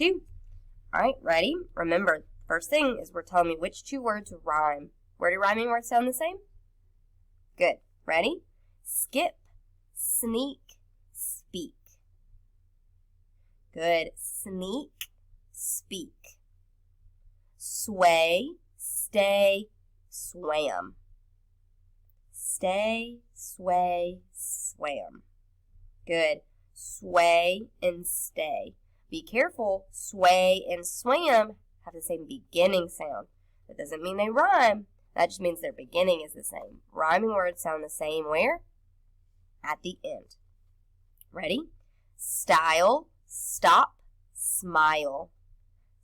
2. All right, ready? Remember, first thing is we're telling me which two words rhyme. Where do rhyming words sound the same? Good. Ready? Skip, sneak, speak. Good. Sneak, speak. Sway, stay, swam. Stay, sway, swam. Good. Sway and stay. Be careful, sway and swam have the same beginning sound. That doesn't mean they rhyme. That just means their beginning is the same. Rhyming words sound the same where? At the end. Ready? Style, stop, smile.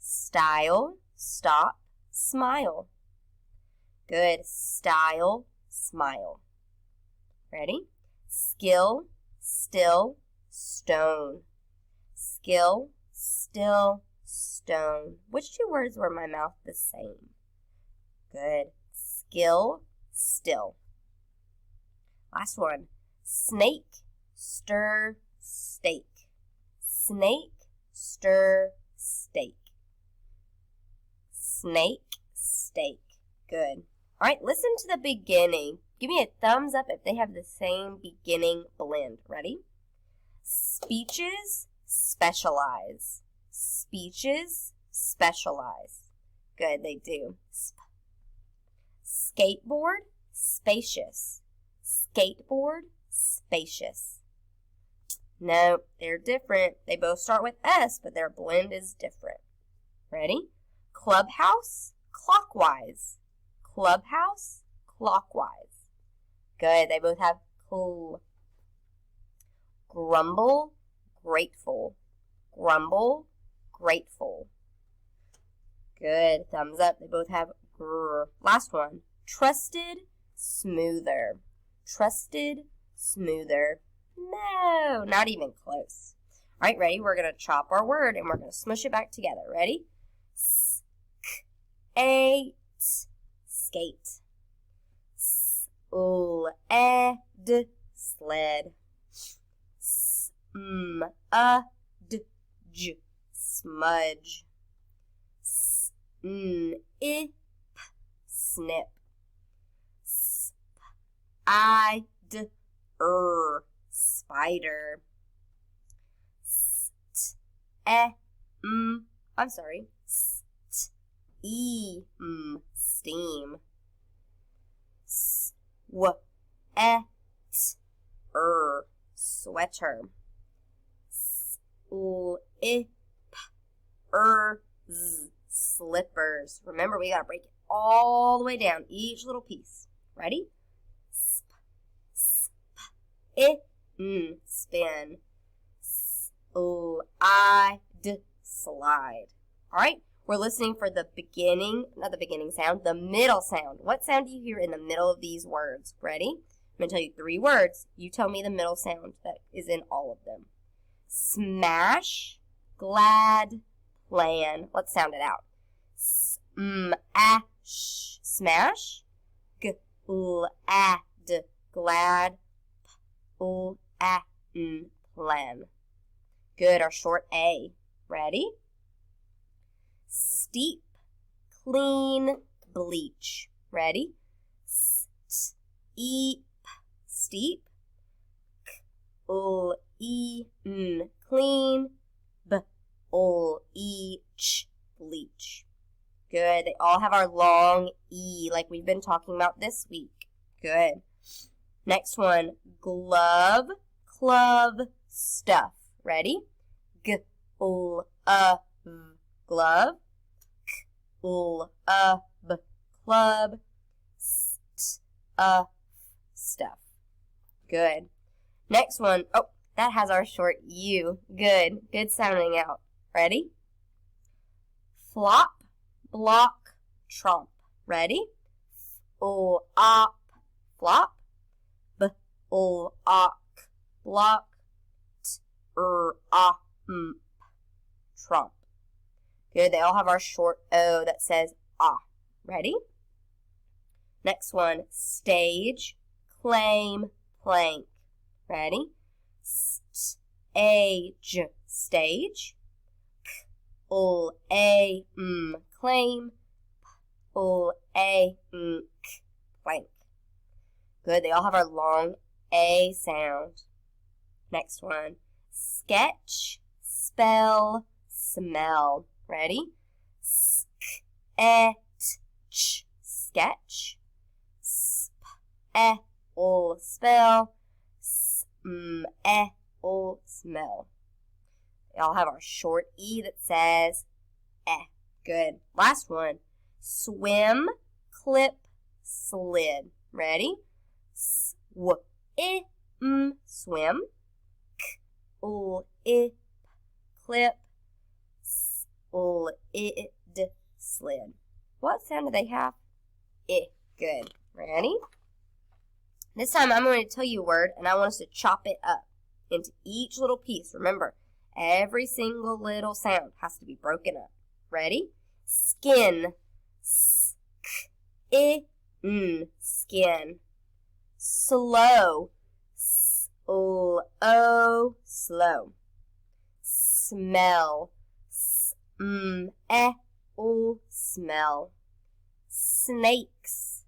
Style, stop, smile. Good. Style, smile. Ready? Skill, still, stone. Skill, still, stone. Which two words were in my mouth the same? Good. Skill, still. Last one. Snake, stir, steak. Snake, stir, steak. Snake, steak. Good. All right, listen to the beginning. Give me a thumbs up if they have the same beginning blend. Ready? Speeches, specialize. Speeches, specialize. Good, they do. Skateboard, spacious. Skateboard, spacious. No, they're different. They both start with S, but their blend is different. Ready? Clubhouse, clockwise. Clubhouse, clockwise. Good, they both have cl. Grumble, grateful. Grumble, grateful. Good, thumbs up. They both have gr. Last one. Trusted, smoother. Trusted, smoother. No, not even close. All right, ready? We're going to chop our word and we're going to smush it back together. Ready? Skate, skate. Sled, sled. Smudge, smudge. Snip, snip. Spider, spider. Steam. Sweater. Slippers. Remember, we got to break it all the way down, each little piece. Ready? Spin. Slide. All right, we're listening for the beginning, not the beginning sound, the middle sound. What sound do you hear in the middle of these words? Ready? I'm going to tell you 3 words. You tell me the middle sound that is in all of them. Smash, glad, plan. Let's sound it out. Smash, glad, glad, plan. Good, our short A. Ready? Steep, clean, bleach. Ready? Steep, steep. Clean, bleach. Good. They all have our long E like we've been talking about this week. Good. Next one, glove, club, stuff. Ready? Glove, glove, club, stuff. Good. Next one, oh, that has our short U. Good. Good sounding out. Ready? Flop, block, tromp. Ready? Flop, block, tromp. Good, they all have our short O that says ah. Ready? Next one, stage, claim, plank. Ready? Stage, stage. claim, plank. Good, they all have our long A sound. Next one, sketch, spell, smell. Ready? Sketch, sketch. Spell, smell. They all have our short E that says Good. Last one. Swim, clip, slid. Ready? Swim. Clip, slid. What sound do they have? Good. Ready? This time I'm going to tell you a word, and I want us to chop it up into each little piece. Remember, every single little sound has to be broken up. Ready? Skin. Skin. Slow. Slow. Smell. Smell. Snakes.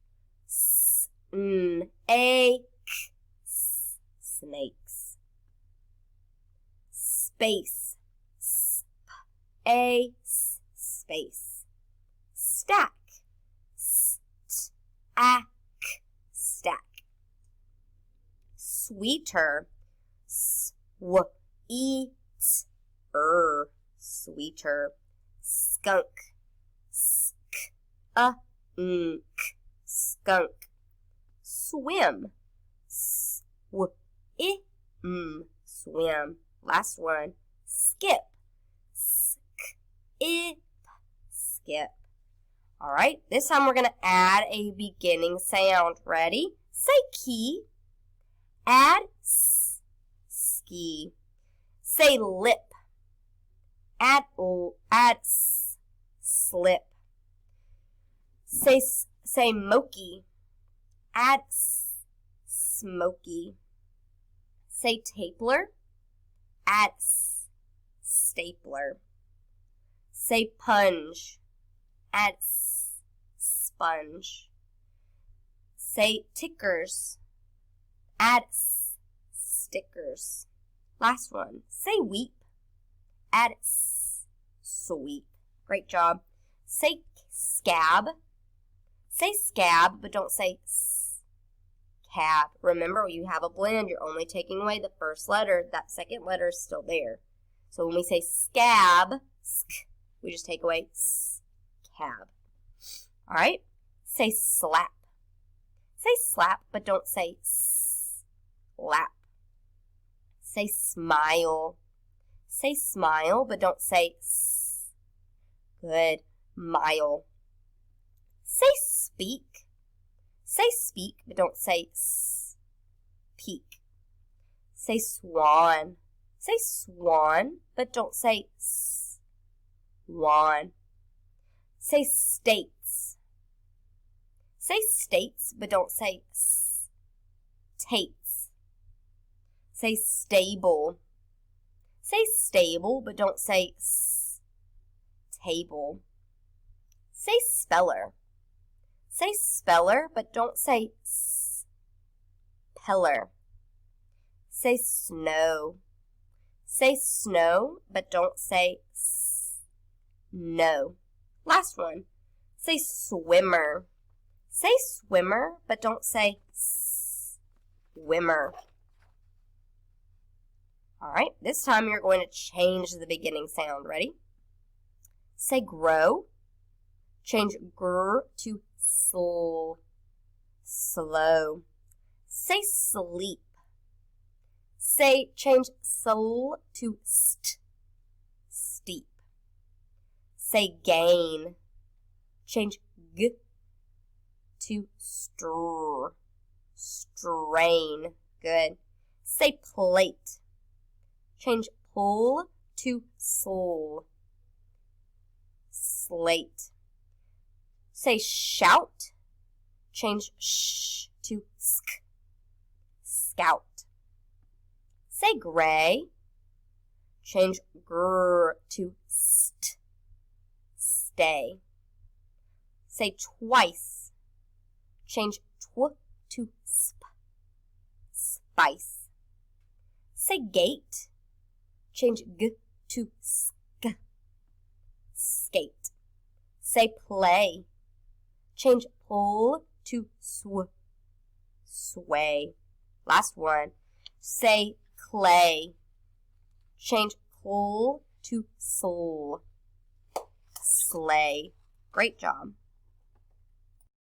Snakes. Space. Space. Stack. Stack. Sweeter. Sweeter. Skunk. Skunk. Swim. Swim. Last one. Skip. Skip. All right, this time we're going to add a beginning sound. Ready? Say key. Add ski. Say lip. Add slip. Say mokey. Add smoky. Say tapler. Add stapler. Say punch. Add sponge. Say tickers. Add stickers. Last one. Say weep. Add sweep. Great job. Say scab. Say scab, but don't say cab. Remember, when you have a blend, you're only taking away the first letter. That second letter is still there. So when we say scab, we just take away cab. All right? Say slap. Say slap, but don't say slap. Say smile. Say smile, but don't say Good. Mile. Say speak. Say speak, but don't say peak. Say swan. Say swan, but don't say swan. Say states. Say states, but don't say tates. Say stable. Say stable, but don't say table. Say speller. Say speller, but don't say speller. Say snow. Say snow, but don't say no. Last one. Say swimmer. Say swimmer, but don't say swimmer. All right, this time you're going to change the beginning sound. Ready? Say grow. Change gr to slow. Say sleep. Change sol to steep. Say gain. Change g to strain. Good. Say plate. Change pull to slate. Say shout. Change sh to scout. Say gray. Change gr to stay. Say twice. Change tw to sp. Spice. Say gate. Change g to sk. Skate. Say play. Change pull to sw. Sway. Last one. Say clay. Change pull to sl. Slay. Great job.